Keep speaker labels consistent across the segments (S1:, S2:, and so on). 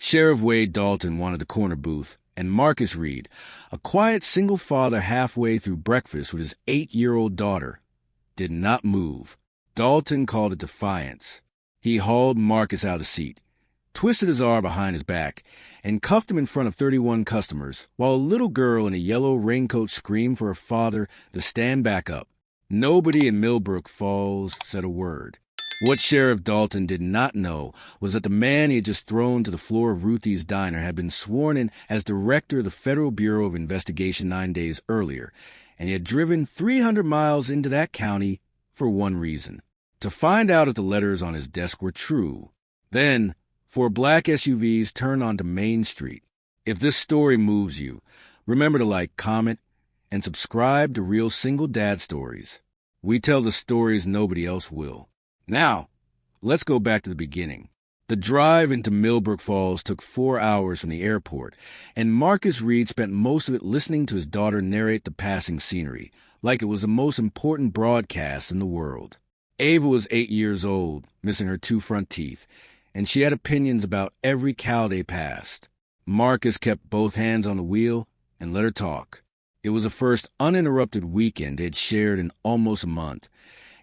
S1: Sheriff Wade Dalton wanted the corner booth, and Marcus Reed, a quiet single father halfway through breakfast with his 8-year-old daughter, did not move. Dalton called it defiance. He hauled Marcus out of the seat, twisted his arm behind his back, and cuffed him in front of 31 customers, while a little girl in a yellow raincoat screamed for her father to stand back up. Nobody in Millbrook Falls said a word. What Sheriff Dalton did not know was that the man he had just thrown to the floor of Ruthie's diner had been sworn in as director of the Federal Bureau of Investigation 9 days earlier, and he had driven 300 miles into that county for one reason: to find out if the letters on his desk were true. Then, 4 black SUVs turned onto Main Street. If this story moves you, remember to like, comment, and subscribe to Real Single Dad Stories. We tell the stories nobody else will. Now, let's go back to the beginning. The drive into Millbrook Falls took 4 hours from the airport, and Marcus Reed spent most of it listening to his daughter narrate the passing scenery, like it was the most important broadcast in the world. Ava was 8 years old, missing her 2 front teeth, and she had opinions about every cow they passed. Marcus kept both hands on the wheel and let her talk. It was the first uninterrupted weekend they had shared in almost a month,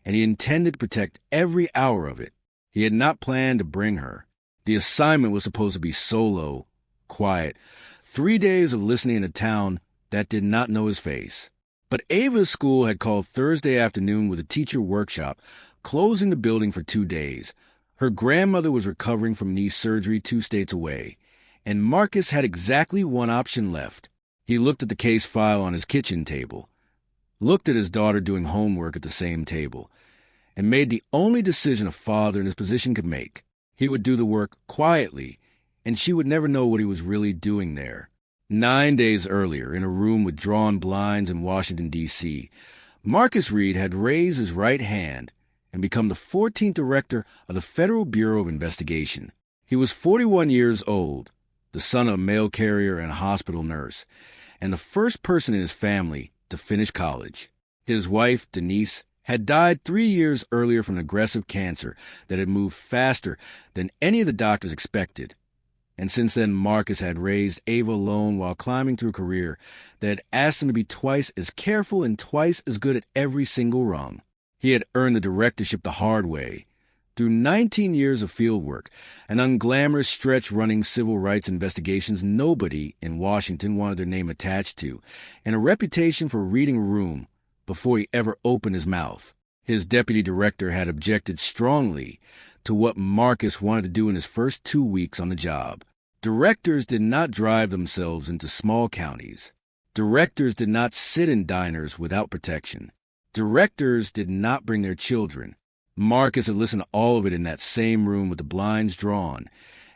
S1: and he intended to protect every hour of it. He had not planned to bring her. The assignment was supposed to be solo, quiet, 3 days of listening in a town that did not know his face. But Ava's school had called Thursday afternoon with a teacher workshop, closing the building for 2 days. Her grandmother was recovering from knee surgery 2 states away, and Marcus had exactly one option left. He looked at the case file on his kitchen table, looked at his daughter doing homework at the same table, and made the only decision a father in his position could make. He would do the work quietly, and she would never know what he was really doing there. 9 days earlier, in a room with drawn blinds in Washington, D.C., Marcus Reed had raised his right hand and become the 14th director of the Federal Bureau of Investigation. He was 41 years old, the son of a mail carrier and a hospital nurse, and the first person in his family to finish college. His wife, Denise, had died 3 years earlier from aggressive cancer that had moved faster than any of the doctors expected. And since then, Marcus had raised Ava alone while climbing through a career that had asked him to be twice as careful and twice as good at every single rung. He had earned the directorship the hard way, through 19 years of field work, an unglamorous stretch running civil rights investigations nobody in Washington wanted their name attached to, and a reputation for reading a room before he ever opened his mouth. His deputy director had objected strongly to what Marcus wanted to do in his first 2 weeks on the job. Directors did not drive themselves into small counties. Directors did not sit in diners without protection. Directors did not bring their children. Marcus had listened to all of it in that same room with the blinds drawn,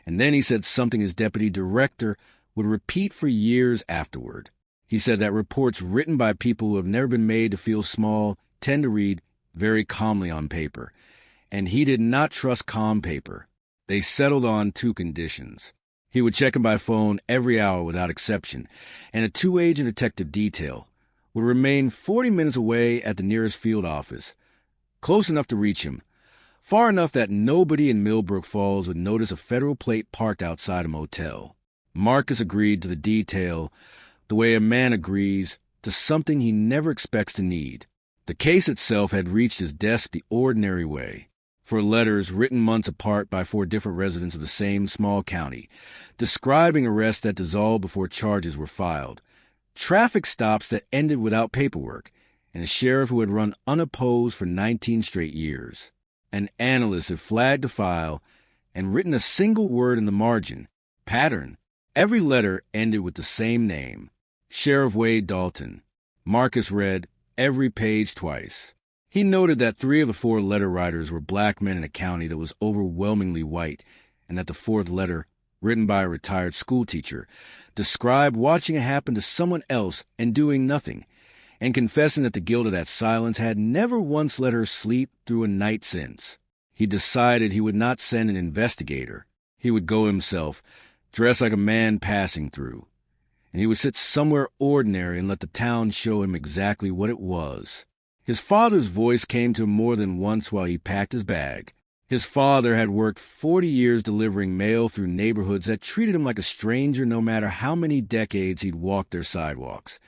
S1: and then he said something his deputy director would repeat for years afterward. He said that reports written by people who have never been made to feel small tend to read very calmly on paper, and he did not trust calm paper. They settled on 2 conditions. He would check him by phone every hour without exception, and a 2-agent detective detail would remain 40 minutes away at the nearest field office, close enough to reach him, far enough that nobody in Millbrook Falls would notice a federal plate parked outside a motel. Marcus agreed to the detail the way a man agrees to something he never expects to need. The case itself had reached his desk the ordinary way, for letters written months apart by 4 different residents of the same small county, describing arrests that dissolved before charges were filed, traffic stops that ended without paperwork, and a sheriff who had run unopposed for 19 straight years. An analyst had flagged the file and written a single word in the margin: pattern. Every letter ended with the same name: Sheriff Wade Dalton. Marcus read every page twice. He noted that 3 of the 4 letter writers were black men in a county that was overwhelmingly white, and that the 4th letter, written by a retired schoolteacher, described watching it happen to someone else and doing nothing, and confessing that the guilt of that silence had never once let her sleep through a night since. He decided he would not send an investigator. He would go himself, dressed like a man passing through, and he would sit somewhere ordinary and let the town show him exactly what it was. His father's voice came to him more than once while he packed his bag. His father had worked 40 years delivering mail through neighborhoods that treated him like a stranger no matter how many decades he'd walked their sidewalks.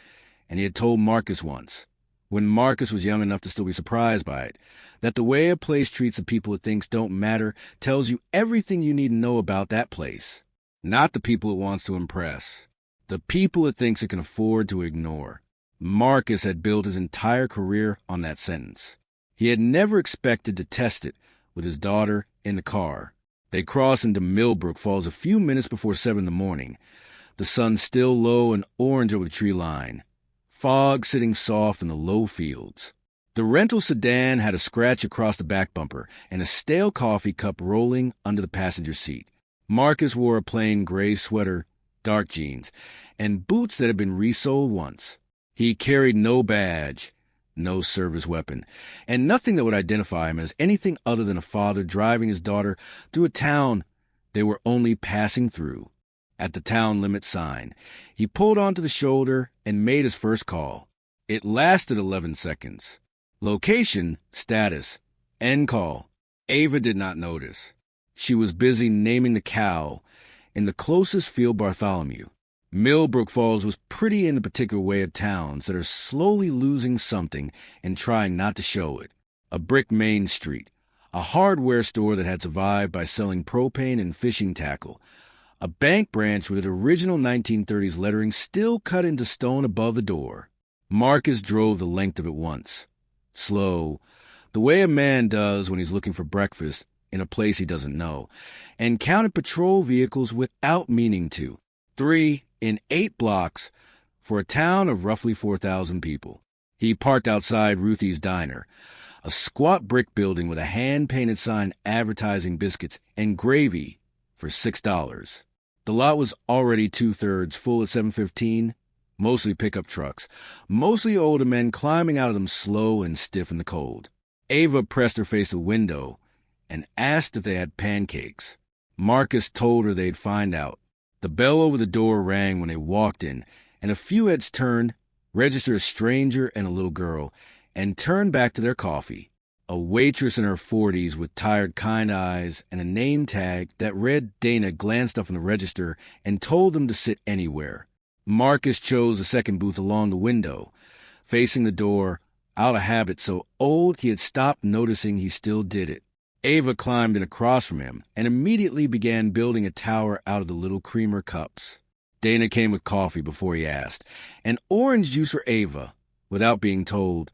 S1: And he had told Marcus once, when Marcus was young enough to still be surprised by it, that the way a place treats the people it thinks don't matter tells you everything you need to know about that place. Not the people it wants to impress. The people it thinks it can afford to ignore. Marcus had built his entire career on that sentence. He had never expected to test it with his daughter in the car. They crossed into Millbrook Falls a few minutes before 7 in the morning, the sun still low and orange over the tree line, fog sitting soft in the low fields. The rental sedan had a scratch across the back bumper and a stale coffee cup rolling under the passenger seat. Marcus wore a plain gray sweater, dark jeans, and boots that had been resoled once. He carried no badge, no service weapon, and nothing that would identify him as anything other than a father driving his daughter through a town they were only passing through. At the town limit sign, he pulled onto the shoulder and made his first call. It lasted 11 seconds. Location, status, end call. Ava did not notice. She was busy naming the cow in the closest field Bartholomew. Millbrook Falls was pretty in the particular way of towns that are slowly losing something and trying not to show it. A brick main street, a hardware store that had survived by selling propane and fishing tackle, a bank branch with its original 1930s lettering still cut into stone above the door. Marcus drove the length of it once. Slow, the way a man does when he's looking for breakfast in a place he doesn't know, and counted patrol vehicles without meaning to. 3 in 8 blocks for a town of roughly 4,000 people. He parked outside Ruthie's Diner, a squat brick building with a hand-painted sign advertising biscuits and gravy for $6. The lot was already 2/3 full at 7:15, mostly pickup trucks, mostly older men climbing out of them slow and stiff in the cold. Ava pressed her face to the window and asked if they had pancakes. Marcus told her they'd find out. The bell over the door rang when they walked in, and a few heads turned, registered a stranger and a little girl, and turned back to their coffee. A waitress in her 40s with tired, kind eyes and a name tag that read Dana glanced up from the register and told them to sit anywhere. Marcus chose a second booth along the window, facing the door, out of habit so old he had stopped noticing he still did it. Ava climbed in across from him and immediately began building a tower out of the little creamer cups. Dana came with coffee before he asked, and orange juice for Ava, without being told,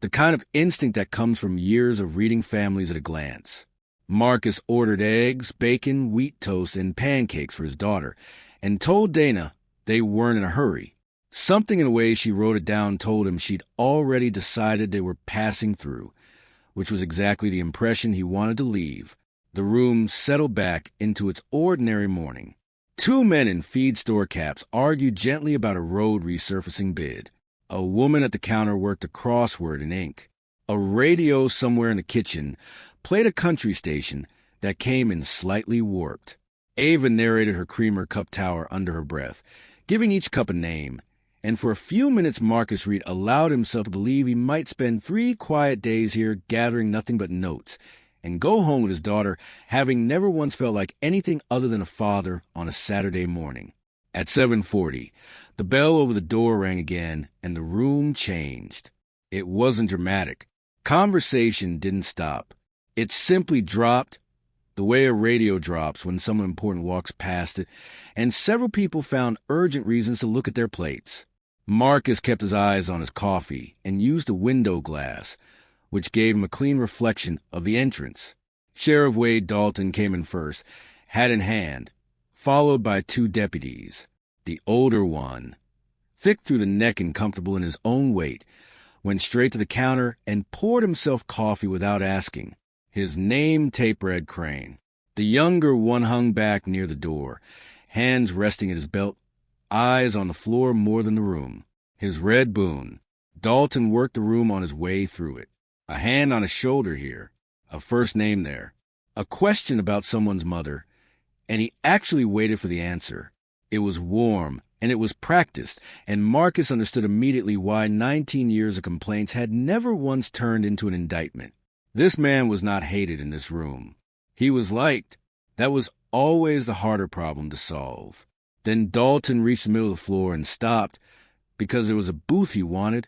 S1: the kind of instinct that comes from years of reading families at a glance. Marcus ordered eggs, bacon, wheat toast, and pancakes for his daughter, and told Dana they weren't in a hurry. Something in the way she wrote it down told him she'd already decided they were passing through, which was exactly the impression he wanted to leave. The room settled back into its ordinary morning. 2 men in feed store caps argued gently about a road resurfacing bid. A woman at the counter worked a crossword in ink. A radio somewhere in the kitchen played a country station that came in slightly warped. Ava narrated her creamer cup tower under her breath, giving each cup a name, and for a few minutes Marcus Reed allowed himself to believe he might spend 3 quiet days here gathering nothing but notes, and go home with his daughter, having never once felt like anything other than a father on a Saturday morning. At 7:40, the bell over the door rang again, and the room changed. It wasn't dramatic. Conversation didn't stop. It simply dropped, the way a radio drops when someone important walks past it, and several people found urgent reasons to look at their plates. Marcus kept his eyes on his coffee and used the window glass, which gave him a clean reflection of the entrance. Sheriff Wade Dalton came in first, hat in hand, followed by 2 deputies. The older one, thick through the neck and comfortable in his own weight, went straight to the counter and poured himself coffee without asking. His name tape read Crane. The younger one hung back near the door, hands resting at his belt, eyes on the floor more than the room. His red Boone. Dalton worked the room on his way through it. A hand on his shoulder here, a first name there, a question about someone's mother, and he actually waited for the answer. It was warm, and it was practiced, and Marcus understood immediately why 19 years of complaints had never once turned into an indictment. This man was not hated in this room. He was liked. That was always the harder problem to solve. Then Dalton reached the middle of the floor and stopped because there was a booth he wanted,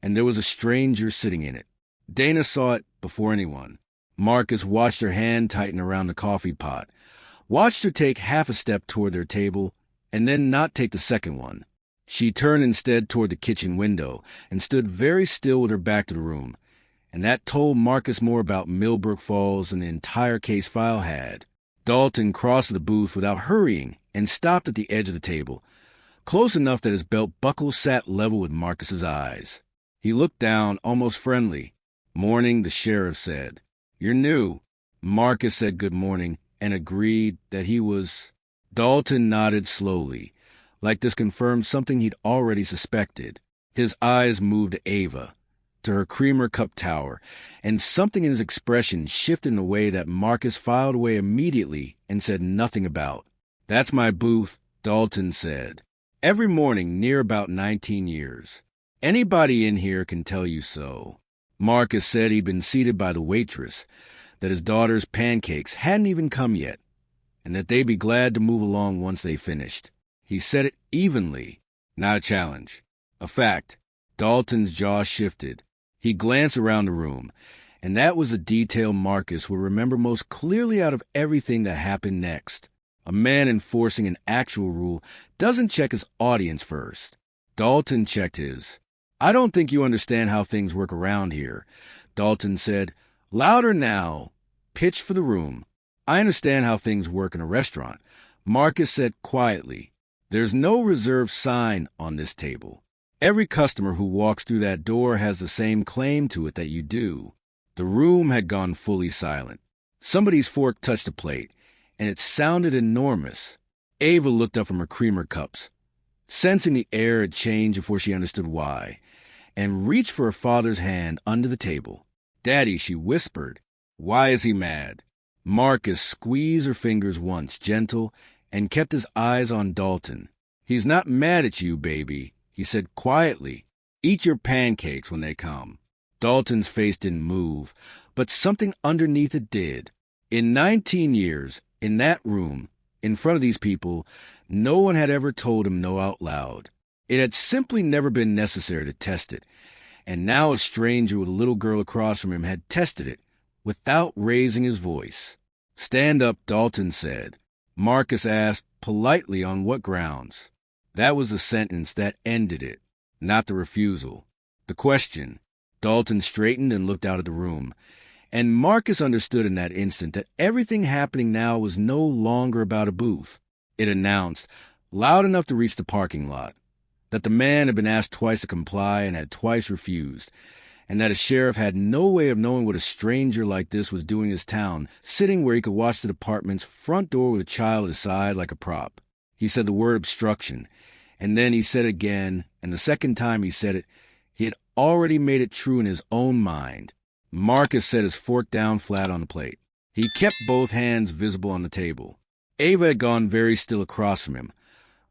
S1: and there was a stranger sitting in it. Dana saw it before anyone. Marcus watched her hand tighten around the coffee pot, watched her take half a step toward their table, and then not take the second one. She turned instead toward the kitchen window and stood very still with her back to the room, and that told Marcus more about Millbrook Falls than the entire case file had. Dalton crossed the booth without hurrying and stopped at the edge of the table, close enough that his belt buckle sat level with Marcus's eyes. He looked down, almost friendly. "Morning," the sheriff said. "You're new." Marcus said good morning and agreed that he was. Dalton nodded slowly, like this confirmed something he'd already suspected. His eyes moved to Ava, to her creamer cup tower, and something in his expression shifted in a way that Marcus filed away immediately and said nothing about. "That's my booth," Dalton said. "Every morning, near about 19 years. Anybody in here can tell you so." Marcus said he'd been seated by the waitress, that his daughter's pancakes hadn't even come yet, and that they'd be glad to move along once they finished. He said it evenly, not a challenge. A fact. Dalton's jaw shifted. He glanced around the room, and that was the detail Marcus would remember most clearly out of everything that happened next. A man enforcing an actual rule doesn't check his audience first. Dalton checked his. "I don't think you understand how things work around here," Dalton said. "Louder now." Pitched for the room. "I understand how things work in a restaurant," Marcus said quietly. "There's no reserved sign on this table. Every customer who walks through that door has the same claim to it that you do." The room had gone fully silent. Somebody's fork touched a plate, and it sounded enormous. Ava looked up from her creamer cups, sensing the air had changed before she understood why, and reached for her father's hand under the table. "Daddy," she whispered. "Why is he mad?" Marcus squeezed her fingers once, gentle, and kept his eyes on Dalton. "He's not mad at you, baby," he said quietly. "Eat your pancakes when they come." Dalton's face didn't move, but something underneath it did. In 19 years, in that room, in front of these people, no one had ever told him no out loud. It had simply never been necessary to test it, and now a stranger with a little girl across from him had tested it, without raising his voice. "Stand up," Dalton said. Marcus asked, politely, on what grounds. That was the sentence that ended it, not the refusal. The question. Dalton straightened and looked out at the room, and Marcus understood in that instant that everything happening now was no longer about a booth. It announced, loud enough to reach the parking lot, that the man had been asked twice to comply and had twice refused, and that a sheriff had no way of knowing what a stranger like this was doing in his town, sitting where he could watch the department's front door with a child at his side like a prop. He said the word obstruction, and then he said it again, and the second time he said it, he had already made it true in his own mind. Marcus set his fork down flat on the plate. He kept both hands visible on the table. Ava had gone very still across from him,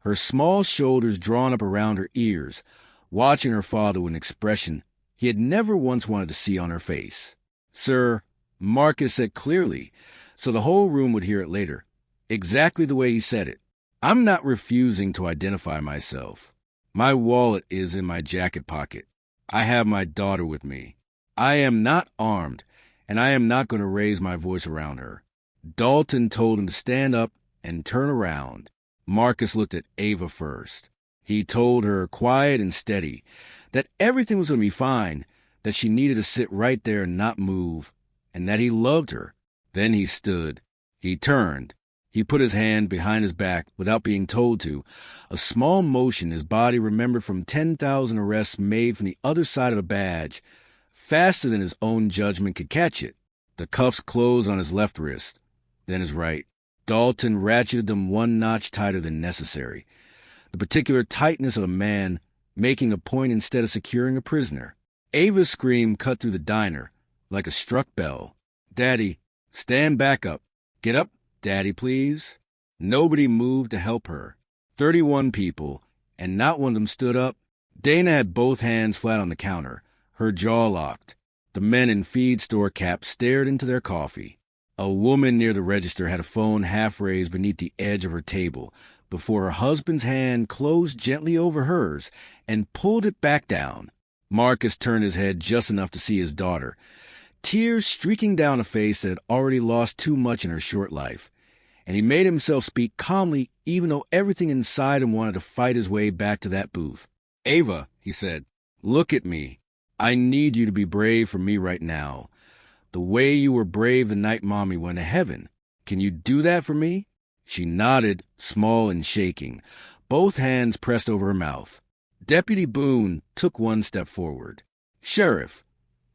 S1: her small shoulders drawn up around her ears, watching her father with an expression he had never once wanted to see on her face. "Sir," Marcus said clearly, so the whole room would hear it later, exactly the way he said it. "I'm not refusing to identify myself. My wallet is in my jacket pocket. I have my daughter with me. I am not armed, and I am not going to raise my voice around her." Dalton told him to stand up and turn around. Marcus looked at Ava first. He told her, quiet and steady, that everything was going to be fine, that she needed to sit right there and not move, and that he loved her. Then he stood. He turned. He put his hand behind his back without being told to, a small motion his body remembered from 10,000 arrests made from the other side of a badge, faster than his own judgment could catch it. The cuffs closed on his left wrist, then his right. Dalton ratcheted them one notch tighter than necessary, the particular tightness of a man making a point instead of securing a prisoner. Ava's scream cut through the diner like a struck bell. "Daddy, stand back up. Get up, Daddy, please." Nobody moved to help her. 31 people, and not one of them stood up. Dana had both hands flat on the counter, her jaw locked. The men in feed store caps stared into their coffee. A woman near the register had a phone half raised beneath the edge of her table before her husband's hand closed gently over hers and pulled it back down. Marcus turned his head just enough to see his daughter, tears streaking down a face that had already lost too much in her short life. And he made himself speak calmly even though everything inside him wanted to fight his way back to that booth. "Ava," he said, "look at me. I need you to be brave for me right now. The way you were brave the night Mommy went to heaven. Can you do that for me?" She nodded, small and shaking, both hands pressed over her mouth. Deputy Boone took one step forward. "Sheriff,"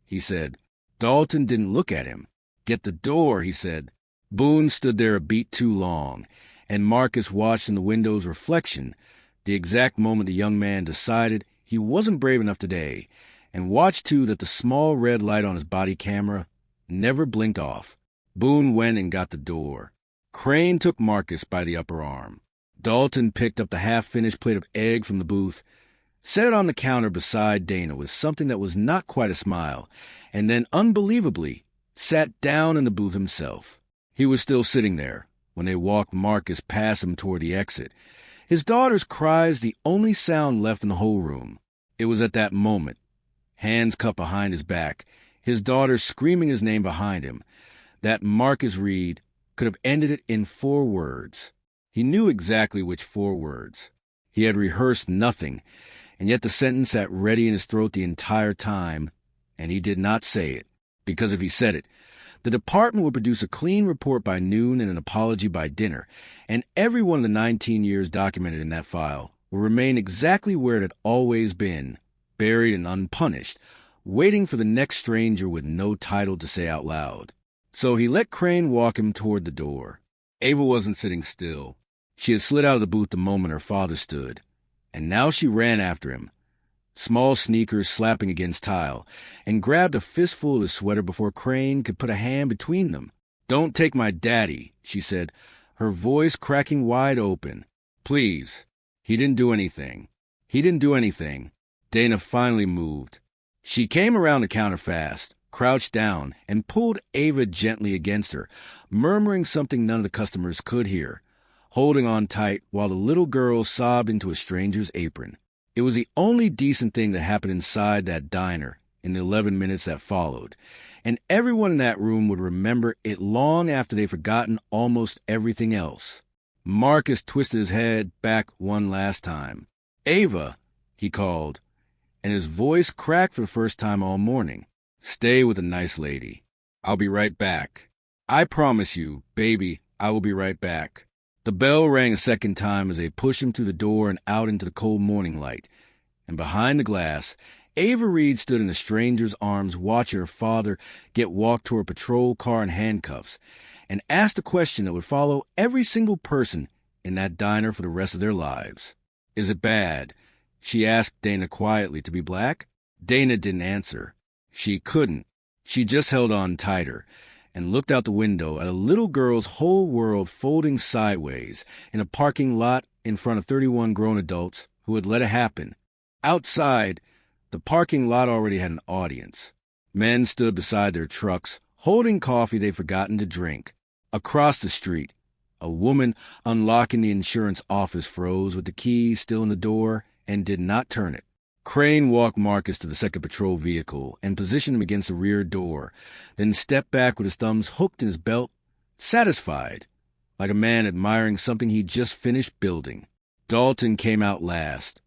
S1: he said. Dalton didn't look at him. "Get the door," he said. Boone stood there a beat too long, and Marcus watched in the window's reflection, the exact moment the young man decided he wasn't brave enough today, and watched too that the small red light on his body camera never blinked off. Boone went and got the door. Crane took Marcus by the upper arm. Dalton picked up the half-finished plate of egg from the booth, set it on the counter beside Dana with something that was not quite a smile, and then, unbelievably, sat down in the booth himself. He was still sitting there when they walked Marcus past him toward the exit, his daughter's cries the only sound left in the whole room. It was at that moment, hands cupped behind his back, his daughter screaming his name behind him, that Marcus Reed could have ended it in 4 words. He knew exactly which 4 words. He had rehearsed nothing, and yet the sentence sat ready in his throat the entire time, and he did not say it, because if he said it, the department would produce a clean report by noon and an apology by dinner, and every one of the 19 years documented in that file would remain exactly where it had always been, buried and unpunished, waiting for the next stranger with no title to say out loud. So he let Crane walk him toward the door. Ava wasn't sitting still. She had slid out of the booth the moment her father stood, and now she ran after him, small sneakers slapping against tile, and grabbed a fistful of his sweater before Crane could put a hand between them. "Don't take my daddy," she said, her voice cracking wide open. "Please." He didn't do anything. Dana finally moved. She came around the counter fast, crouched down, and pulled Ava gently against her, murmuring something none of the customers could hear, holding on tight while the little girl sobbed into a stranger's apron. It was the only decent thing that happened inside that diner in the 11 minutes that followed, and everyone in that room would remember it long after they'd forgotten almost everything else. Marcus twisted his head back one last time. "Ava," he called, and his voice cracked for the first time all morning. "Stay with the nice lady. I'll be right back. I promise you, baby, I will be right back." The bell rang a second time as they pushed him through the door and out into the cold morning light, and behind the glass, Ava Reed stood in a stranger's arms watching her father get walked to a patrol car in handcuffs, and asked a question that would follow every single person in that diner for the rest of their lives. "Is it bad?" she asked Dana quietly. "To be black?" Dana didn't answer. She couldn't. She just held on tighter and looked out the window at a little girl's whole world folding sideways in a parking lot in front of 31 grown adults who had let it happen. Outside, the parking lot already had an audience. Men stood beside their trucks, holding coffee they'd forgotten to drink. Across the street, a woman unlocking the insurance office froze with the key still in the door and did not turn it. Crane walked Marcus to the second patrol vehicle and positioned him against the rear door, then stepped back with his thumbs hooked in his belt, satisfied, like a man admiring something he'd just finished building. Dalton came out last,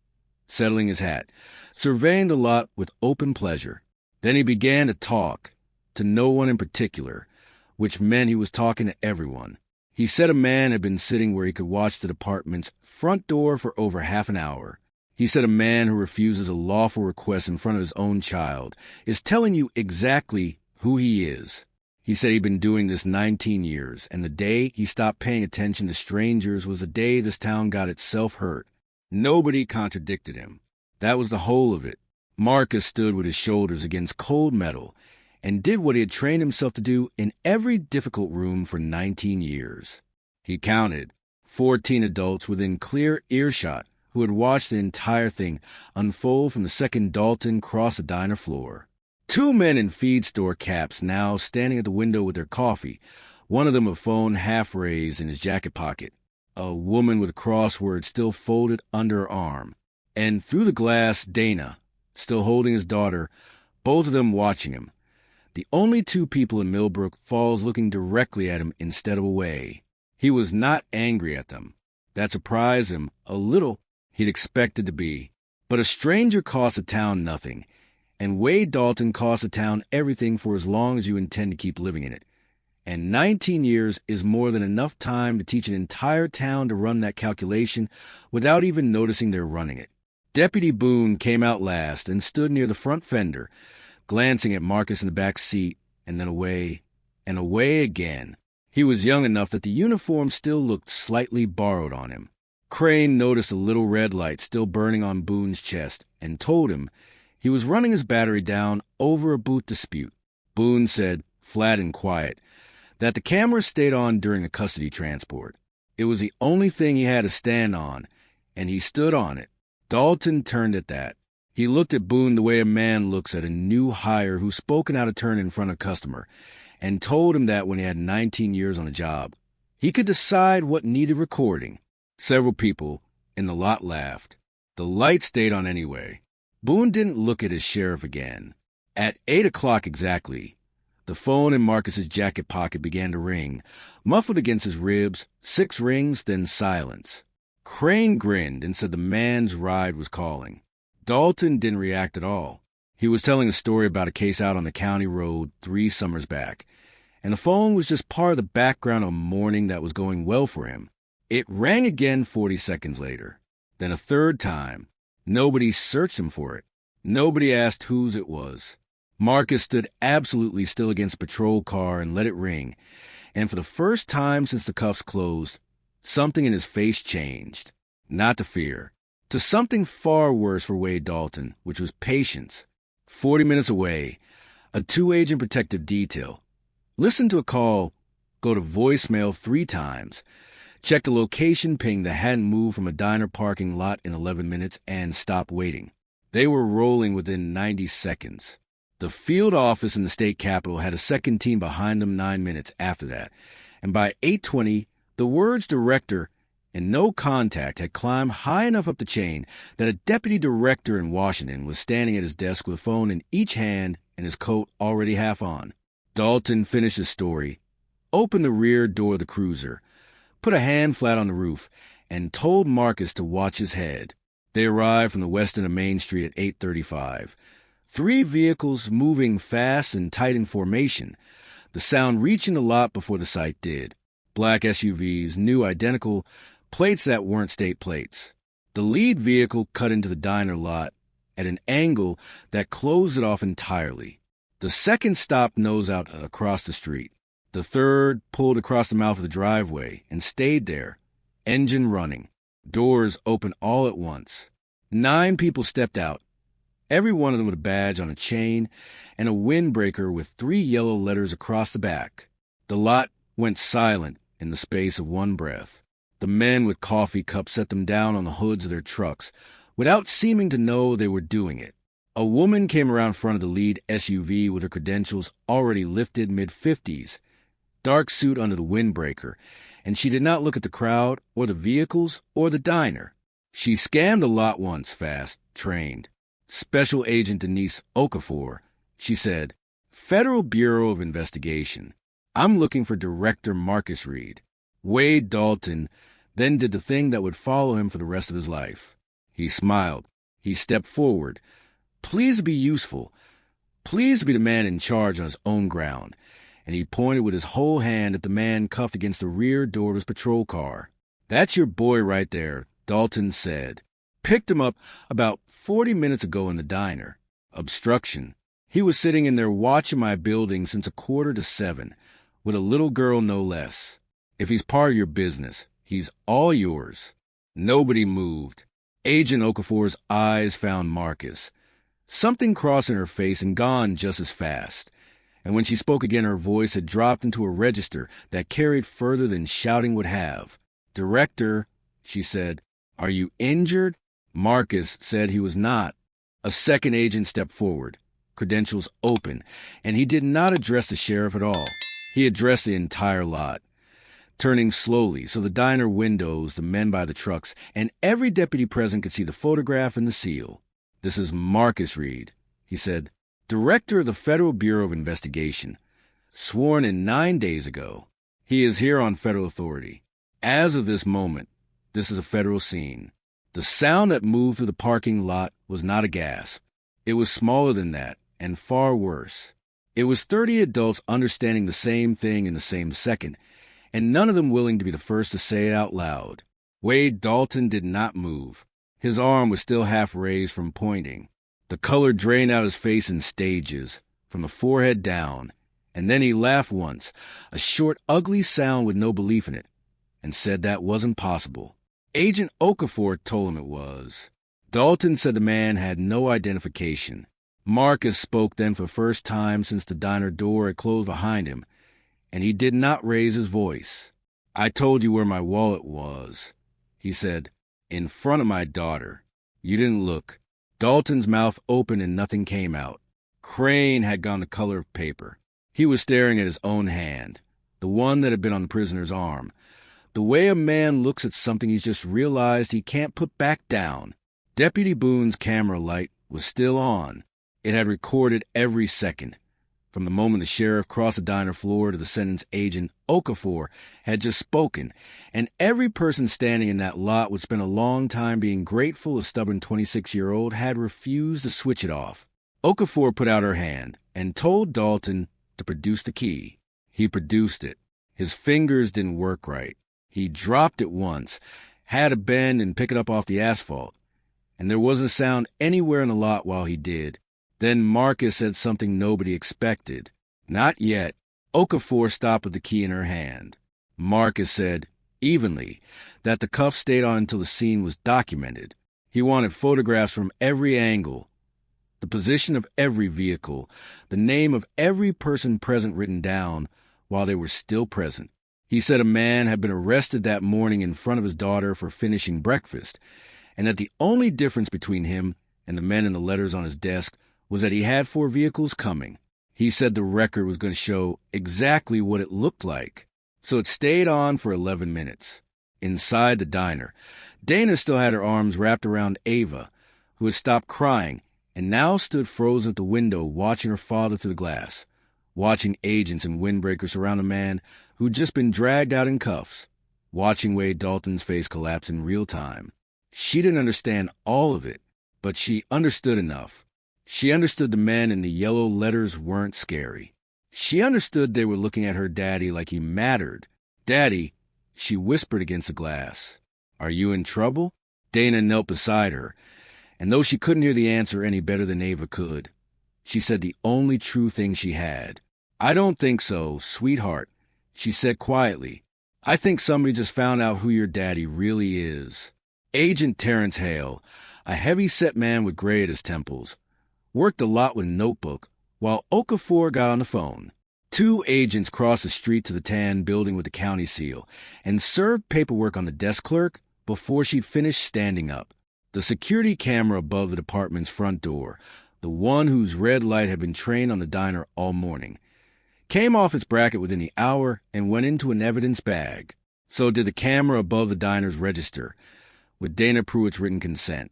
S1: settling his hat, surveying the lot with open pleasure. Then he began to talk, to no one in particular, which meant he was talking to everyone. He said a man had been sitting where he could watch the department's front door for over half an hour. He said a man who refuses a lawful request in front of his own child is telling you exactly who he is. He said he'd been doing this 19 years, and the day he stopped paying attention to strangers was the day this town got itself hurt. Nobody contradicted him. That was the whole of it. Marcus stood with his shoulders against cold metal and did what he had trained himself to do in every difficult room for 19 years. He counted 14 adults within clear earshot who had watched the entire thing unfold from the second Dalton crossed the diner floor. Two men in feed store caps now standing at the window with their coffee, one of them a phone half raised in his jacket pocket, a woman with a crossword still folded under her arm, and through the glass Dana, still holding his daughter, both of them watching him. The only two people in Millbrook Falls looking directly at him instead of away. He was not angry at them. That surprised him a little. He'd expected to be. But a stranger costs a town nothing, and Wade Dalton costs a town everything for as long as you intend to keep living in it. And 19 years is more than enough time to teach an entire town to run that calculation without even noticing they're running it. Deputy Boone came out last and stood near the front fender, glancing at Marcus in the back seat, and then away, and away again. He was young enough that the uniform still looked slightly borrowed on him. Crane noticed a little red light still burning on Boone's chest and told him he was running his battery down over a booth dispute. Boone said, flat and quiet, that the camera stayed on during the custody transport. It was the only thing he had to stand on, and he stood on it. Dalton turned at that. He looked at Boone the way a man looks at a new hire who's spoken out of turn in front of a customer, and told him that when he had 19 years on the job. He could decide what needed recording. Several people in the lot laughed. The light stayed on anyway. Boone didn't look at his sheriff again. At 8 o'clock exactly, the phone in Marcus's jacket pocket began to ring, muffled against his ribs, 6 rings, then silence. Crane grinned and said the man's ride was calling. Dalton didn't react at all. He was telling a story about a case out on the county road 3 summers back, and the phone was just part of the background of a morning that was going well for him. It rang again 40 seconds later, then a third time. Nobody searched him for it. Nobody asked whose it was. Marcus stood absolutely still against a patrol car and let it ring, and for the first time since the cuffs closed, something in his face changed. Not to fear. To something far worse for Wade Dalton, which was patience. 40 minutes away, a 2-agent protective detail. Listen to a call, go to voicemail 3 times, check the location ping that hadn't moved from a diner parking lot in 11 minutes, and stop waiting. They were rolling within 90 seconds. The field office in the state capitol had a second team behind them 9 minutes after that, and by 8:20, the words director and no contact had climbed high enough up the chain that a deputy director in Washington was standing at his desk with a phone in each hand and his coat already half on. Dalton finished his story, opened the rear door of the cruiser, put a hand flat on the roof, and told Marcus to watch his head. They arrived from the west end of Main Street at 8:35. 3 vehicles moving fast and tight in formation, the sound reaching the lot before the sight did. Black SUVs, new identical, plates that weren't state plates. The lead vehicle cut into the diner lot at an angle that closed it off entirely. The second stopped nose out across the street. The third pulled across the mouth of the driveway and stayed there, engine running. Doors opened all at once. 9 people stepped out, every one of them with a badge on a chain and a windbreaker with 3 yellow letters across the back. The lot went silent in the space of one breath. The men with coffee cups set them down on the hoods of their trucks, without seeming to know they were doing it. A woman came around front of the lead SUV with her credentials already lifted mid-50s, dark suit under the windbreaker, and she did not look at the crowd or the vehicles or the diner. She scanned the lot once fast, trained. Special Agent Denise Okafor, she said, Federal Bureau of Investigation. I'm looking for Director Marcus Reed. Wade Dalton then did the thing that would follow him for the rest of his life. He smiled. He stepped forward. Pleased to be useful. Pleased to be the man in charge on his own ground. And he pointed with his whole hand at the man cuffed against the rear door of his patrol car. That's your boy right there, Dalton said. Picked him up about 40 minutes ago in the diner. Obstruction. He was sitting in there watching my building since 6:45, with a little girl no less. If he's part of your business, he's all yours. Nobody moved. Agent Okafor's eyes found Marcus. Something crossed in her face and gone just as fast. And when she spoke again, her voice had dropped into a register that carried further than shouting would have. Director, she said, are you injured? Marcus said he was not. A second agent stepped forward. credentials open, and he did not address the sheriff at all. He addressed the entire lot, turning slowly so the diner windows, the men by the trucks, and every deputy present could see the photograph and the seal. "This is Marcus Reed," he said, "Director of the Federal Bureau of Investigation, sworn in 9 days ago. He is here on federal authority. As of this moment, this is a federal scene." The sound that moved through the parking lot was not a gasp. It was smaller than that, and far worse. It was 30 adults understanding the same thing in the same second, and none of them willing to be the first to say it out loud. Wade Dalton did not move. His arm was still half raised from pointing. The color drained out his face in stages, from the forehead down, and then he laughed once, a short, ugly sound with no belief in it, and said that wasn't possible. Agent Okafor told him it was. Dalton said the man had no identification. Marcus spoke then for the first time since the diner door had closed behind him, and he did not raise his voice. "I told you where my wallet was," he said, "in front of my daughter. You didn't look." Dalton's mouth opened and nothing came out. Crane had gone the color of paper. He was staring at his own hand, the one that had been on the prisoner's arm. The way a man looks at something he's just realized he can't put back down. Deputy Boone's camera light was still on. It had recorded every second, from the moment the sheriff crossed the diner floor to the sentence Agent Okafor had just spoken, and every person standing in that lot would spend a long time being grateful a stubborn 26-year-old had refused to switch it off. Okafor put out her hand and told Dalton to produce the key. He produced it. His fingers didn't work right. He dropped it once, had to bend and pick it up off the asphalt, and there wasn't a sound anywhere in the lot while he did. Then Marcus said something nobody expected. "Not yet." Okafor stopped with the key in her hand. Marcus said, evenly, that the cuff stayed on until the scene was documented. He wanted photographs from every angle, the position of every vehicle, the name of every person present written down while they were still present. He said a man had been arrested that morning in front of his daughter for finishing breakfast, and that the only difference between him and the men in the letters on his desk was that he had 4 vehicles coming. He said the record was going to show exactly what it looked like. So it stayed on for 11 minutes. Inside the diner, Dana still had her arms wrapped around Ava, who had stopped crying and now stood frozen at the window watching her father through the glass, watching agents and windbreakers surround a man who'd just been dragged out in cuffs, watching Wade Dalton's face collapse in real time. She didn't understand all of it, but she understood enough. She understood the men in the yellow letters weren't scary. She understood they were looking at her daddy like he mattered. "Daddy," she whispered against the glass. "Are you in trouble?" Dana knelt beside her, and though she couldn't hear the answer any better than Ava could, she said the only true thing she had. "I don't think so, sweetheart," she said quietly. "I think somebody just found out who your daddy really is." Agent Terrence Hale, a heavy-set man with gray at his temples, worked a lot with a notebook while Okafor got on the phone. 2 agents crossed the street to the tan building with the county seal and served paperwork on the desk clerk before she'd finished standing up. The security camera above the department's front door, the one whose red light had been trained on the diner all morning, came off its bracket within the hour and went into an evidence bag. So did the camera above the diner's register, with Dana Pruitt's written consent,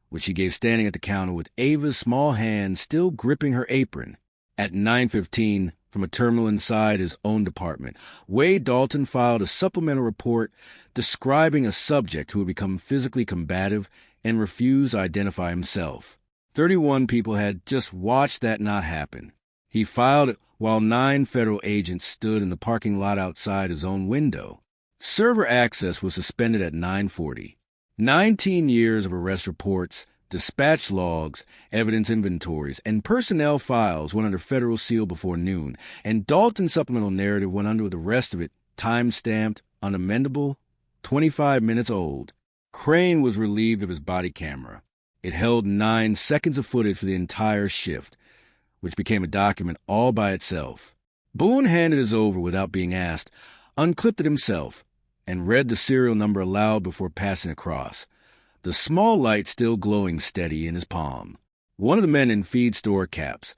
S1: which she gave standing at the counter with Ava's small hand still gripping her apron. At 9:15, from a terminal inside his own department, Wade Dalton filed a supplemental report describing a subject who had become physically combative and refused to identify himself. 31 people had just watched that not happen. He filed it while 9 federal agents stood in the parking lot outside his own window. Server access was suspended at 9:40. 19 years of arrest reports, dispatch logs, evidence inventories, and personnel files went under federal seal before noon, and Dalton's supplemental narrative went under with the rest of it, time-stamped, unamendable, 25 minutes old. Crane was relieved of his body camera. It held 9 seconds of footage for the entire shift, which became a document all by itself. Boone handed his over without being asked, unclipped it himself, and read the serial number aloud before passing across, the small light still glowing steady in his palm. One of the men in feed store caps,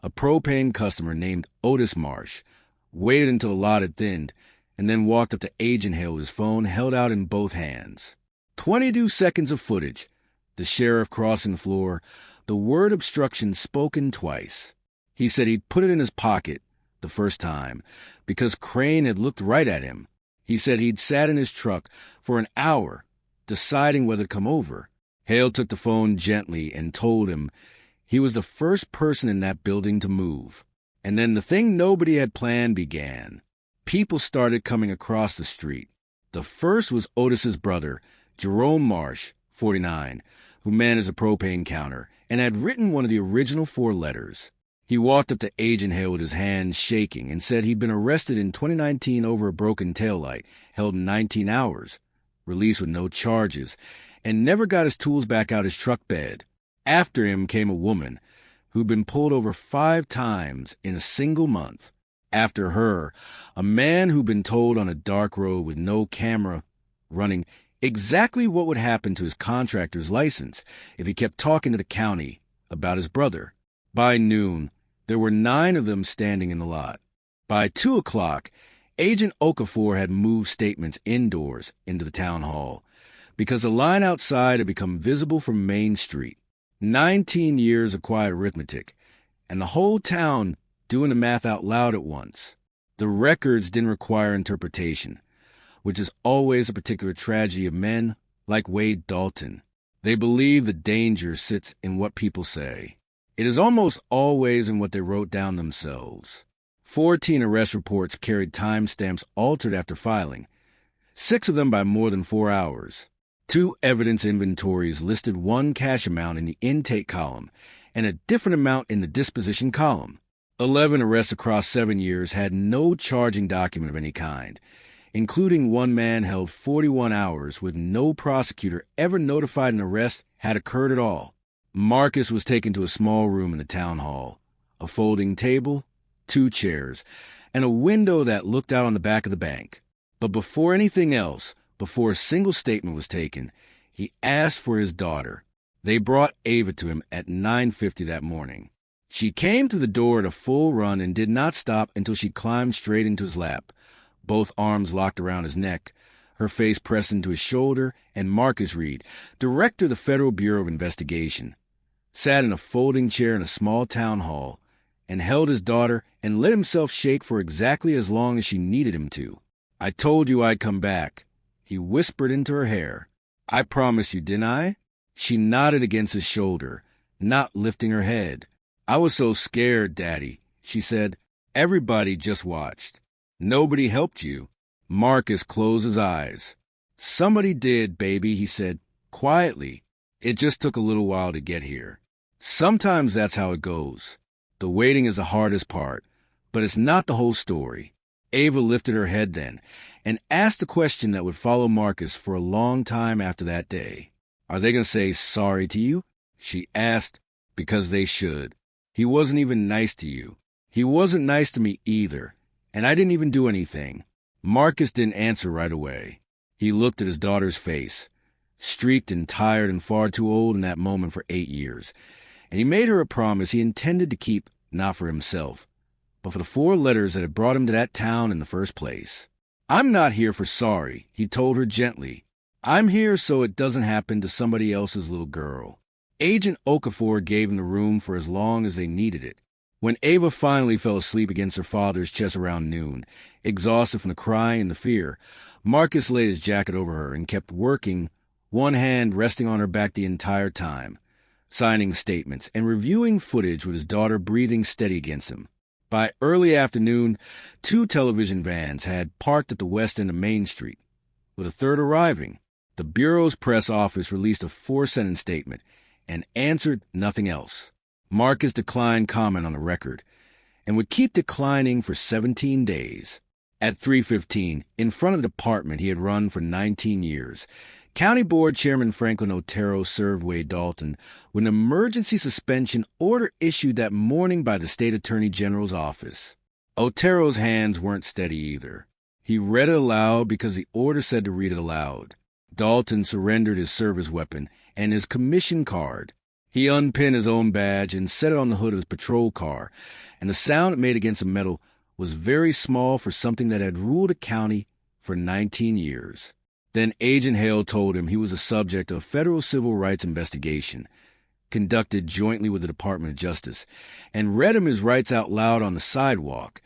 S1: a propane customer named Otis Marsh, waited until the lot had thinned and then walked up to Agent Hale with his phone held out in both hands. 22 seconds of footage, the sheriff crossing the floor, the word obstruction spoken twice. He said he'd put it in his pocket the first time because Crane had looked right at him. He said he'd sat in his truck for an hour deciding whether to come over. Hale took the phone gently and told him he was the first person in that building to move. And then the thing nobody had planned began. People started coming across the street. The first was Otis's brother, Jerome Marsh, 49, who managed a propane counter and had written one of the original 4 letters. He walked up to Agent Hale with his hands shaking and said he'd been arrested in 2019 over a broken taillight, held 19 hours, released with no charges, and never got his tools back out his truck bed. After him came a woman who'd been pulled over 5 times in a single month. After her, a man who'd been told on a dark road with no camera running exactly what would happen to his contractor's license if he kept talking to the county about his brother. By noon, there were 9 of them standing in the lot. By 2 o'clock, Agent Okafor had moved statements indoors into the town hall because the line outside had become visible from Main Street. 19 years of quiet arithmetic, and the whole town doing the math out loud at once. The records didn't require interpretation, which is always a particular tragedy of men like Wade Dalton. They believe the danger sits in what people say. It is almost always in what they wrote down themselves. 14 arrest reports carried timestamps altered after filing, 6 of them by more than 4 hours. 2 evidence inventories listed one cash amount in the intake column and a different amount in the disposition column. 11 arrests across 7 years had no charging document of any kind, including one man held 41 hours with no prosecutor ever notified an arrest had occurred at all. Marcus was taken to a small room in the town hall, a folding table, 2 chairs, and a window that looked out on the back of the bank. But before anything else, before a single statement was taken, he asked for his daughter. They brought Ava to him at 9:50 that morning. She came to the door at a full run and did not stop until she climbed straight into his lap, both arms locked around his neck, her face pressed into his shoulder, and Marcus Reed, director of the Federal Bureau of Investigation, sat in a folding chair in a small town hall and held his daughter and let himself shake for exactly as long as she needed him to. "I told you I'd come back," he whispered into her hair. "I promised you, didn't I?" She nodded against his shoulder, not lifting her head. "I was so scared, Daddy," she said. "Everybody just watched. Nobody helped you." Marcus closed his eyes. "Somebody did, baby," he said, quietly. "It just took a little while to get here. Sometimes that's how it goes. The waiting is the hardest part, but it's not the whole story." Ava lifted her head then and asked the question that would follow Marcus for a long time after that day. "Are they going to say sorry to you?" She asked because they should. "He wasn't even nice to you." "He wasn't nice to me either, and I didn't even do anything." Marcus didn't answer right away. He looked at his daughter's face, streaked and tired and far too old in that moment for 8 years, and he made her a promise he intended to keep, not for himself, but for the 4 letters that had brought him to that town in the first place. "I'm not here for sorry," he told her gently. "I'm here so it doesn't happen to somebody else's little girl." Agent Okafor gave him the room for as long as they needed it. When Ava finally fell asleep against her father's chest around noon, exhausted from the crying and the fear, Marcus laid his jacket over her and kept working, one hand resting on her back the entire time, signing statements and reviewing footage with his daughter breathing steady against him. By early afternoon, 2 television vans had parked at the west end of Main Street, with a third arriving. The Bureau's press office released a 4-sentence statement and answered nothing else. Marcus declined comment on the record and would keep declining for 17 days. At 3:15, in front of the department he had run for 19 years, County Board Chairman Franklin Otero served Wade Dalton with an emergency suspension order issued that morning by the State Attorney General's office. Otero's hands weren't steady either. He read it aloud because the order said to read it aloud. Dalton surrendered his service weapon and his commission card. He unpinned his own badge and set it on the hood of his patrol car, and the sound it made against the metal was very small for something that had ruled a county for 19 years. Then Agent Hale told him he was the subject of a federal civil rights investigation conducted jointly with the Department of Justice, and read him his rights out loud on the sidewalk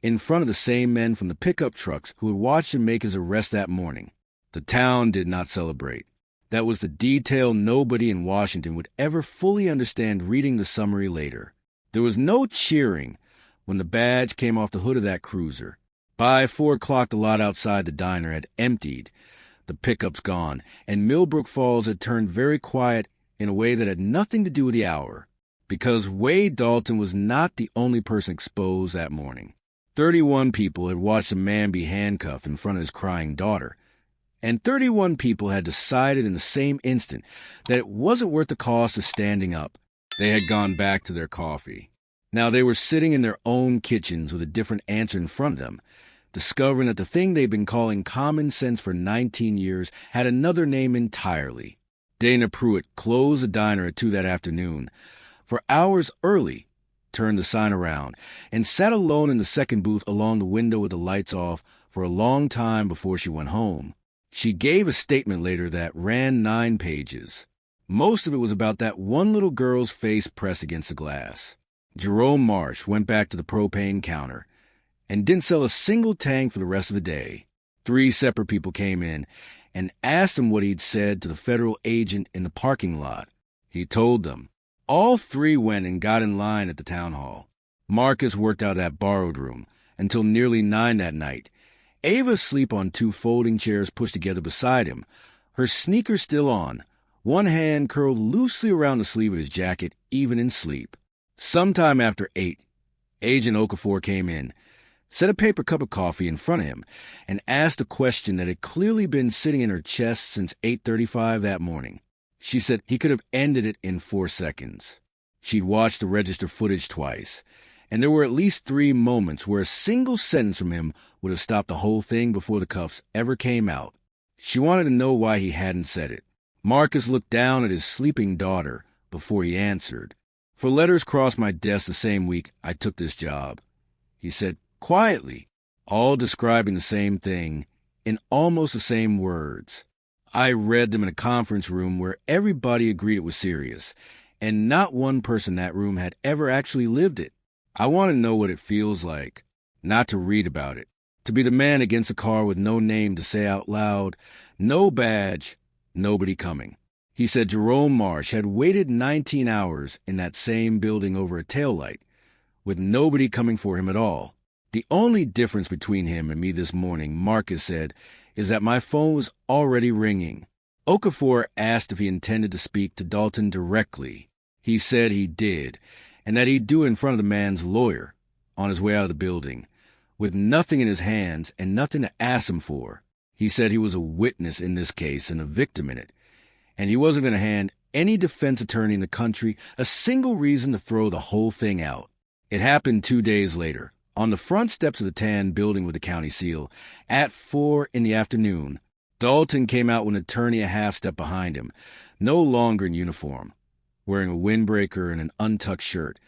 S1: in front of the same men from the pickup trucks who had watched him make his arrest that morning. The town did not celebrate. That was the detail nobody in Washington would ever fully understand reading the summary later. There was no cheering when the badge came off the hood of that cruiser. By 4 o'clock, the lot outside the diner had emptied, the pickups gone, and Millbrook Falls had turned very quiet in a way that had nothing to do with the hour, because Wade Dalton was not the only person exposed that morning. 31 people had watched a man be handcuffed in front of his crying daughter, and 31 people had decided in the same instant that it wasn't worth the cost of standing up. They had gone back to their coffee. Now they were sitting in their own kitchens with a different answer in front of them, discovering that the thing they'd been calling common sense for 19 years had another name entirely. Dana Pruitt closed the diner at 2 that afternoon, for hours early, turned the sign around, and sat alone in the second booth along the window with the lights off for a long time before she went home. She gave a statement later that ran 9 pages. Most of it was about that one little girl's face pressed against the glass. Jerome Marsh went back to the propane counter and didn't sell a single tank for the rest of the day. 3 separate people came in and asked him what he'd said to the federal agent in the parking lot. He told them. All 3 went and got in line at the town hall. Marcus worked out of that borrowed room until nearly 9 that night. Ava asleep on 2 folding chairs pushed together beside him, her sneakers still on, one hand curled loosely around the sleeve of his jacket, even in sleep. Sometime after 8, Agent Okafor came in, set a paper cup of coffee in front of him, and asked a question that had clearly been sitting in her chest since 8:35 that morning. She said he could have ended it in 4 seconds. She'd watched the register footage twice, and there were at least 3 moments where a single sentence from him would have stopped the whole thing before the cuffs ever came out. She wanted to know why he hadn't said it. Marcus looked down at his sleeping daughter before he answered. "For letters crossed my desk the same week I took this job," he said quietly, all describing the same thing in almost the same words. "I read them in a conference room where everybody agreed it was serious, and not one person in that room had ever actually lived it. I want to know what it feels like, not to read about it, to be the man against a car with no name to say out loud, no badge, nobody coming." He said Jerome Marsh had waited 19 hours in that same building over a taillight, with nobody coming for him at all. "The only difference between him and me this morning," Marcus said, "is that my phone was already ringing." Okafor asked if he intended to speak to Dalton directly. He said he did, and that he'd do it in front of the man's lawyer on his way out of the building, with nothing in his hands and nothing to ask him for. He said he was a witness in this case and a victim in it, and he wasn't going to hand any defense attorney in the country a single reason to throw the whole thing out. It happened 2 days later. On the front steps of the tan building with the county seal, at 4 in the afternoon, Dalton came out with an attorney a half step behind him, no longer in uniform, wearing a windbreaker and an untucked shirt.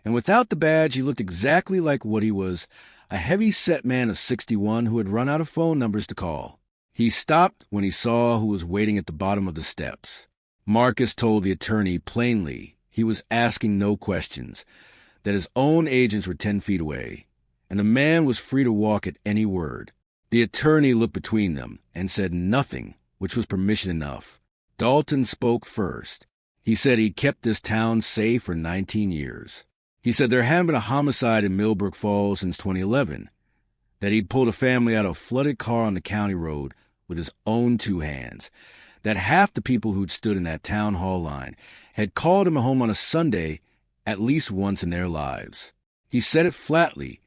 S1: And without the badge, he looked exactly like what he was, a heavy-set man of 61 who had run out of phone numbers to call. He stopped when he saw who was waiting at the bottom of the steps. Marcus told the attorney plainly he was asking no questions, that his own agents were 10 feet away, and the man was free to walk at any word. The attorney looked between them and said nothing, which was permission enough. Dalton spoke first. He said he'd kept this town safe for 19 years. He said there hadn't been a homicide in Millbrook Falls since 2011, that he'd pulled a family out of a flooded car on the county road with his own 2 hands, that half the people who'd stood in that town hall line had called him home on a Sunday at least once in their lives. He said it flatly,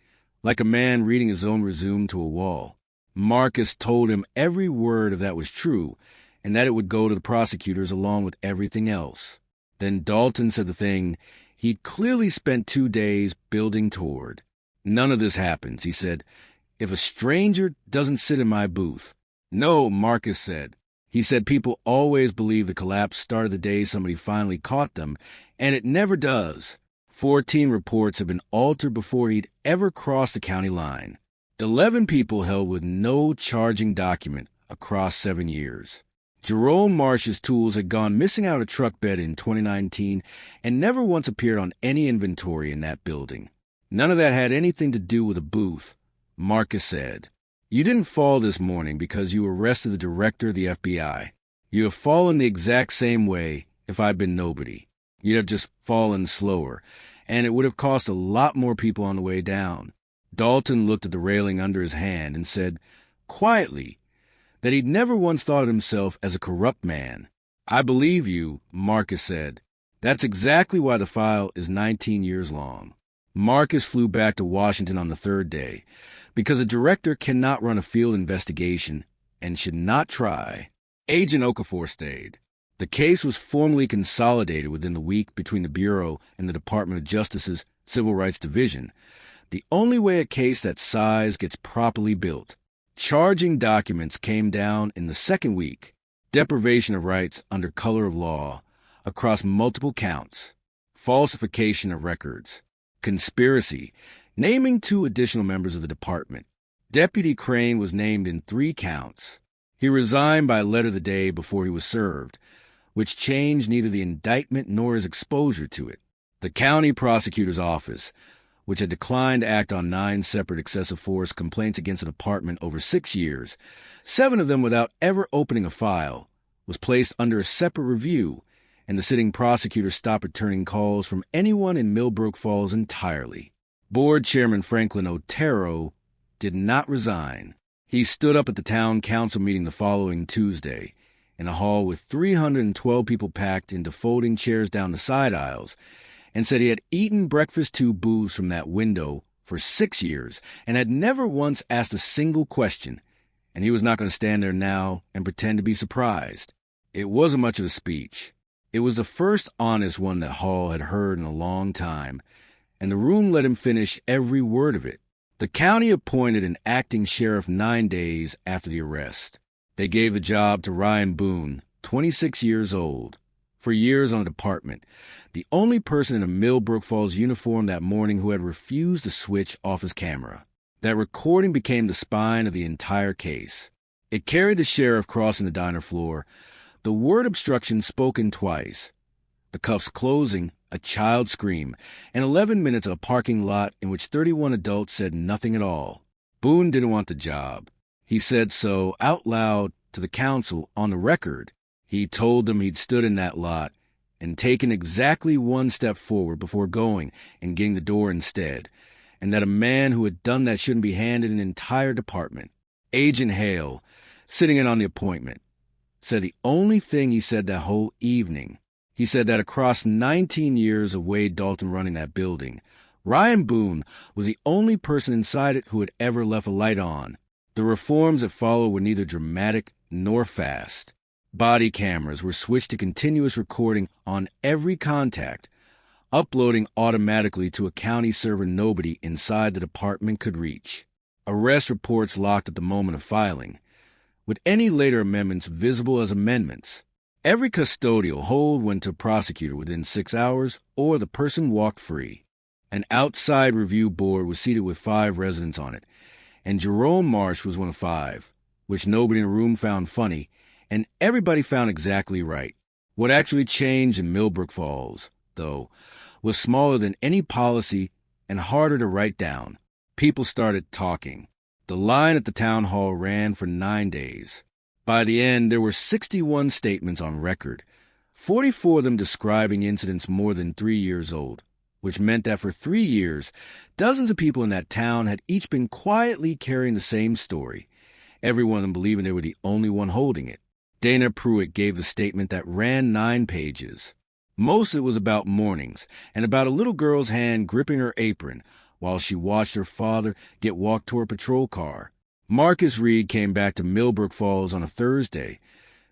S1: like a man reading his own resume to a wall. Marcus told him every word of that was true, and that it would go to the prosecutors along with everything else. Then Dalton said the thing he'd clearly spent 2 days building toward. "None of this happens," he said, "if a stranger doesn't sit in my booth." "No," Marcus said. He said people always believe the collapse started the day somebody finally caught them, and it never does. 14 reports have been altered before he'd ever crossed the county line. 11 people held with no charging document across 7 years. Jerome Marsh's tools had gone missing out of a truck bed in 2019 and never once appeared on any inventory in that building. None of that had anything to do with a booth, Marcus said. You didn't fall this morning because you arrested the director of the FBI. You have fallen the exact same way if I'd been nobody. You'd have just fallen slower, and it would have cost a lot more people on the way down. Dalton looked at the railing under his hand and said, quietly, that he'd never once thought of himself as a corrupt man. I believe you, Marcus said. That's exactly why the file is 19 years long. Marcus flew back to Washington on the third day, because a director cannot run a field investigation and should not try. Agent Okafor stayed. The case was formally consolidated within the week between the Bureau and the Department of Justice's Civil Rights Division, the only way a case that size gets properly built. Charging documents came down in the second week. Deprivation of rights under color of law across multiple counts. Falsification of records. Conspiracy, naming 2 additional members of the department. Deputy Crane was named in 3 counts. He resigned by letter the day before he was served, which changed neither the indictment nor his exposure to it. The county prosecutor's office, which had declined to act on 9 separate excessive force complaints against the department over 6 years, 7 of them without ever opening a file, was placed under a separate review, and the sitting prosecutor stopped returning calls from anyone in Millbrook Falls entirely. Board Chairman Franklin Otero did not resign. He stood up at the town council meeting the following Tuesday, in a hall with 312 people packed into folding chairs down the side aisles, and said he had eaten breakfast tube booths from that window for 6 years and had never once asked a single question, and he was not going to stand there now and pretend to be surprised. It wasn't much of a speech. It was the first honest one that Hall had heard in a long time, and the room let him finish every word of it. The county appointed an acting sheriff 9 days after the arrest. They gave the job to Ryan Boone, 26 years old. For years on the department, the only person in a Millbrook Falls uniform that morning who had refused to switch off his camera. That recording became the spine of the entire case. It carried the sheriff crossing the diner floor, the word obstruction spoken twice, the cuffs closing, a child scream, and 11 minutes of a parking lot in which 31 adults said nothing at all. Boone didn't want the job. He said so out loud to the council on the record. He told them he'd stood in that lot and taken exactly 1 step forward before going and getting the door instead, and that a man who had done that shouldn't be handed an entire department. Agent Hale, sitting in on the appointment, said the only thing he said that whole evening. He said that across 19 years of Wade Dalton running that building, Ryan Boone was the only person inside it who had ever left a light on. The reforms that followed were neither dramatic nor fast. Body cameras were switched to continuous recording on every contact, uploading automatically to a county server nobody inside the department could reach. Arrest reports locked at the moment of filing, with any later amendments visible as amendments. Every custodial hold went to a prosecutor within 6 hours, or the person walked free. An outside review board was seated with 5 residents on it, and Jerome Marsh was one of 5, which nobody in the room found funny, and everybody found exactly right. What actually changed in Millbrook Falls, though, was smaller than any policy and harder to write down. People started talking. The line at the town hall ran for 9 days. By the end, there were 61 statements on record, 44 of them describing incidents more than 3 years old, which meant that for 3 years, dozens of people in that town had each been quietly carrying the same story, every one of them believing they were the only one holding it. Dana Pruitt gave the statement that ran 9 pages. Most of it was about mornings and about a little girl's hand gripping her apron while she watched her father get walked toward a patrol car. Marcus Reed came back to Millbrook Falls on a Thursday,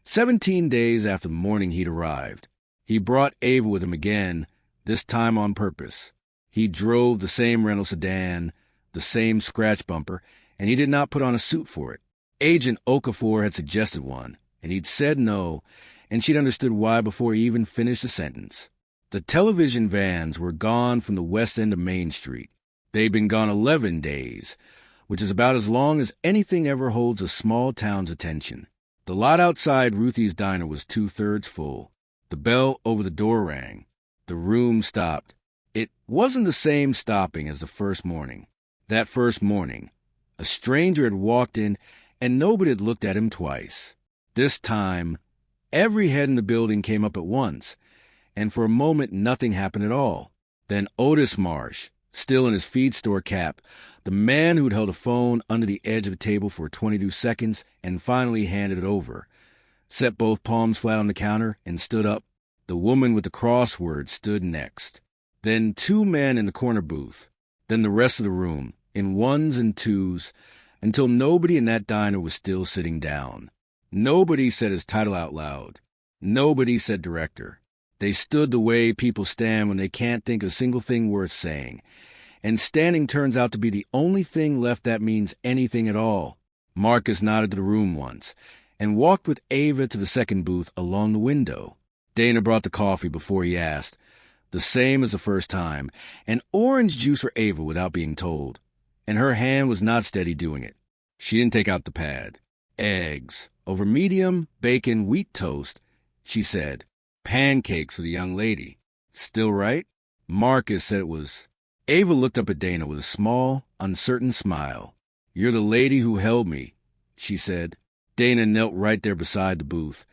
S1: 17 days after the morning he'd arrived. He brought Ava with him again, this time on purpose. He drove the same rental sedan, the same scratch bumper, and he did not put on a suit for it. Agent Okafor had suggested one, and he'd said no, and she'd understood why before he even finished the sentence. The television vans were gone from the west end of Main Street. They'd been gone 11 days, which is about as long as anything ever holds a small town's attention. The lot outside Ruthie's diner was 2/3 full. The bell over the door rang. The room stopped. It wasn't the same stopping as the first morning. That first morning, a stranger had walked in, and nobody had looked at him twice. This time, every head in the building came up at once, and for a moment nothing happened at all. Then Otis Marsh, still in his feed store cap, the man who'd held a phone under the edge of a table for 22 seconds and finally handed it over, set both palms flat on the counter and stood up. The woman with the crossword stood next. Then 2 men in the corner booth. Then the rest of the room, in ones and twos, until nobody in that diner was still sitting down. Nobody said his title out loud. Nobody said director. They stood the way people stand when they can't think of a single thing worth saying. And standing turns out to be the only thing left that means anything at all. Marcus nodded to the room once, and walked with Ava to the second booth along the window. Dana brought the coffee before he asked, the same as the first time, and orange juice for Ava without being told. And her hand was not steady doing it. She didn't take out the pad. Eggs, over medium, bacon, wheat toast, she said. Pancakes for the young lady. Still right? Marcus said it was. Ava looked up at Dana with a small, uncertain smile. You're the lady who held me, she said. Dana knelt right there beside the booth,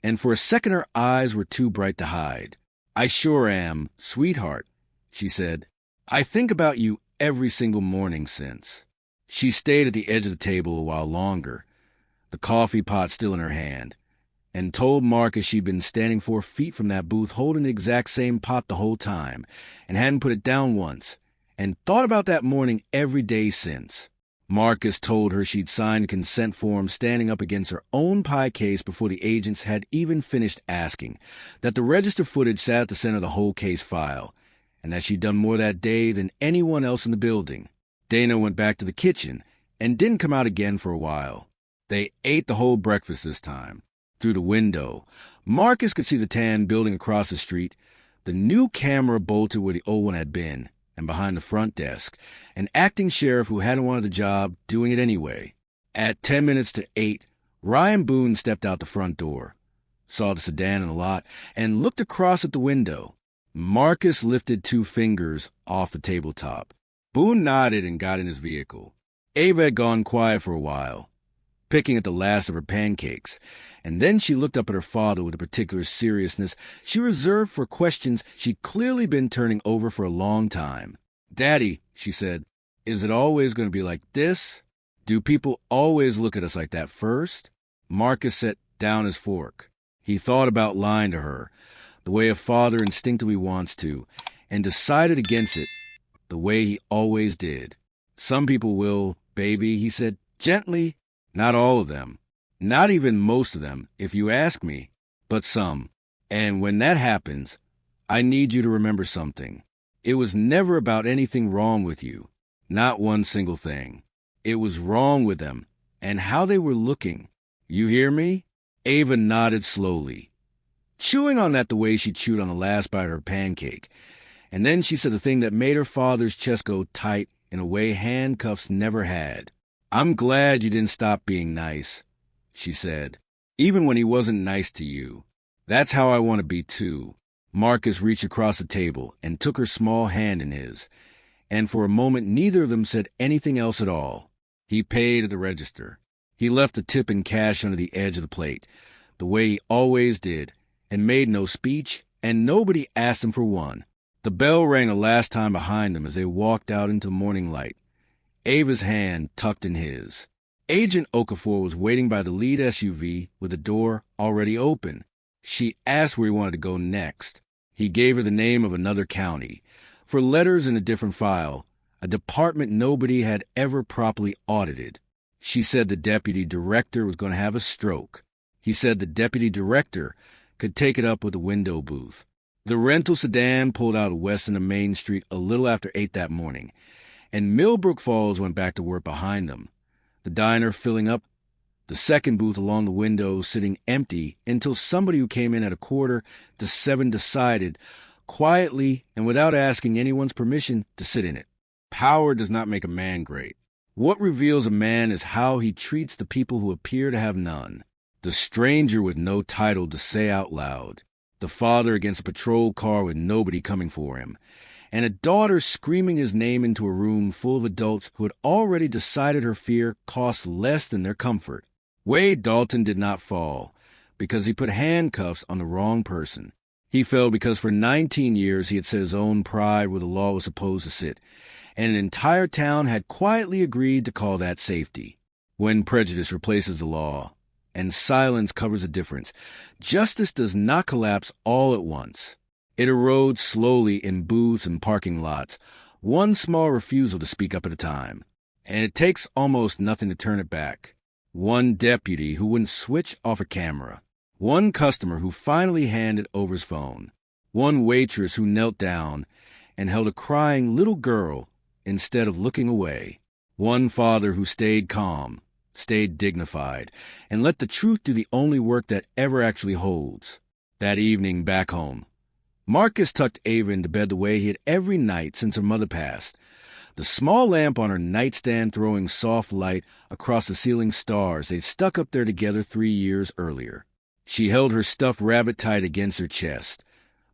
S1: and for a second her eyes were too bright to hide. I sure am, sweetheart, she said. I think about you every single morning since. She stayed at the edge of the table a while longer, the coffee pot still in her hand, and told Marcus she'd been standing 4 feet from that booth holding the exact same pot the whole time, and hadn't put it down once, and thought about that morning every day since. Marcus told her she'd signed a consent form standing up against her own pie case before the agents had even finished asking, that the register footage sat at the center of the whole case file, and that she'd done more that day than anyone else in the building. Dana went back to the kitchen and didn't come out again for a while. They ate the whole breakfast this time. Through the window, Marcus could see the tan building across the street, the new camera bolted where the old one had been, and behind the front desk, an acting sheriff who hadn't wanted the job doing it anyway. At 10 minutes to 8, Ryan Boone stepped out the front door, saw the sedan in the lot, and looked across at the window. Marcus lifted 2 fingers off the tabletop. Boone nodded and got in his vehicle. Ava had gone quiet for a while, picking at the last of her pancakes, and then she looked up at her father with a particular seriousness she reserved for questions she'd clearly been turning over for a long time. Daddy, she said, is it always going to be like this? Do people always look at us like that first? Marcus set down his fork. He thought about lying to her, the way a father instinctively wants to, and decided against it, the way he always did. Some people will, baby, he said, gently. Not all of them. Not even most of them, if you ask me, but some. And when that happens, I need you to remember something. It was never about anything wrong with you. Not one single thing. It was wrong with them, and how they were looking. You hear me? Ava nodded slowly, chewing on that the way she chewed on the last bite of her pancake. And then she said the thing that made her father's chest go tight in a way handcuffs never had. I'm glad you didn't stop being nice, she said, even when he wasn't nice to you. That's how I want to be, too. Marcus reached across the table and took her small hand in his, and for a moment neither of them said anything else at all. He paid at the register. He left the tip in cash under the edge of the plate, the way he always did, and made no speech, and nobody asked him for one. The bell rang a last time behind them as they walked out into the morning light, Ava's hand tucked in his. Agent Okafor was waiting by the lead SUV with the door already open. She asked where he wanted to go next. He gave her the name of another county, for letters in a different file, a department nobody had ever properly audited. She said the deputy director was going to have a stroke. He said the deputy director could take it up with the window booth. The rental sedan pulled out of west end of Main Street a little after 8 that morning, and Millbrook Falls went back to work behind them, the diner filling up The second booth along the window sitting empty until somebody who came in at 6:45 decided, quietly and without asking anyone's permission, to sit in it. Power does not make a man great. What reveals a man is how he treats the people who appear to have none. The stranger with no title to say out loud. The father against a patrol car with nobody coming for him. And a daughter screaming his name into a room full of adults who had already decided her fear cost less than their comfort. Wade Dalton did not fall because he put handcuffs on the wrong person. He fell because for 19 years he had set his own pride where the law was supposed to sit, and an entire town had quietly agreed to call that safety. When prejudice replaces the law, and silence covers the difference, justice does not collapse all at once. It erodes slowly in booths and parking lots, one small refusal to speak up at a time. And it takes almost nothing to turn it back. One deputy who wouldn't switch off a camera. One customer who finally handed over his phone. One waitress who knelt down and held a crying little girl instead of looking away. One father who stayed calm, stayed dignified, and let the truth do the only work that ever actually holds. That evening back home, Marcus tucked Ava into bed the way he had every night since her mother passed, the small lamp on her nightstand throwing soft light across the ceiling stars they'd stuck up there together 3 years earlier. She held her stuffed rabbit tight against her chest,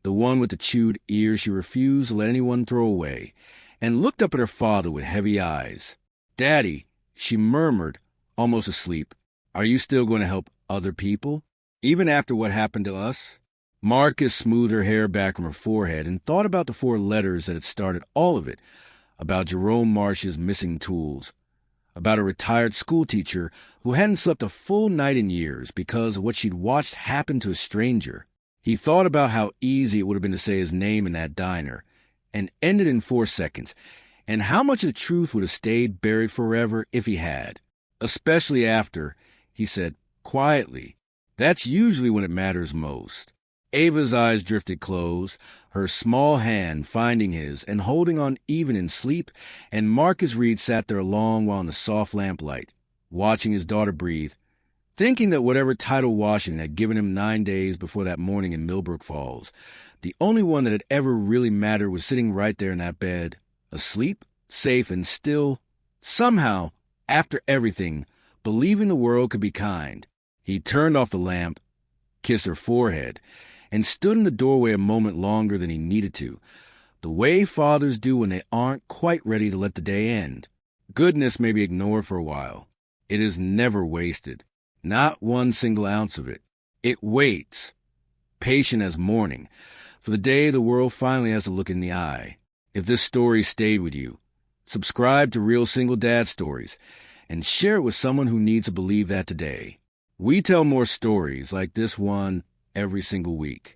S1: the one with the chewed ear she refused to let anyone throw away, and looked up at her father with heavy eyes. "Daddy," she murmured, almost asleep, "are you still going to help other people, even after what happened to us?" Marcus smoothed her hair back from her forehead and thought about the 4 letters that had started all of it, about Jerome Marsh's missing tools, about a retired schoolteacher who hadn't slept a full night in years because of what she'd watched happen to a stranger. He thought about how easy it would have been to say his name in that diner, and ended in 4 seconds, and how much of the truth would have stayed buried forever if he had. Especially after, he said, quietly, "That's usually when it matters most." Ava's eyes drifted close, her small hand finding his and holding on even in sleep, and Marcus Reed sat there a long while in the soft lamplight, watching his daughter breathe, thinking that whatever title Washington had given him 9 days before that morning in Millbrook Falls, the only one that had ever really mattered was sitting right there in that bed, asleep, safe, and still, somehow, after everything, believing the world could be kind. He turned off the lamp, kissed her forehead, and stood in the doorway a moment longer than he needed to, the way fathers do when they aren't quite ready to let the day end. Goodness may be ignored for a while. It is never wasted, not one single ounce of it. It waits, patient as morning, for the day the world finally has to look in the eye. If this story stayed with you, subscribe to Real Single Dad Stories and share it with someone who needs to believe that today. We tell more stories like this one every single week.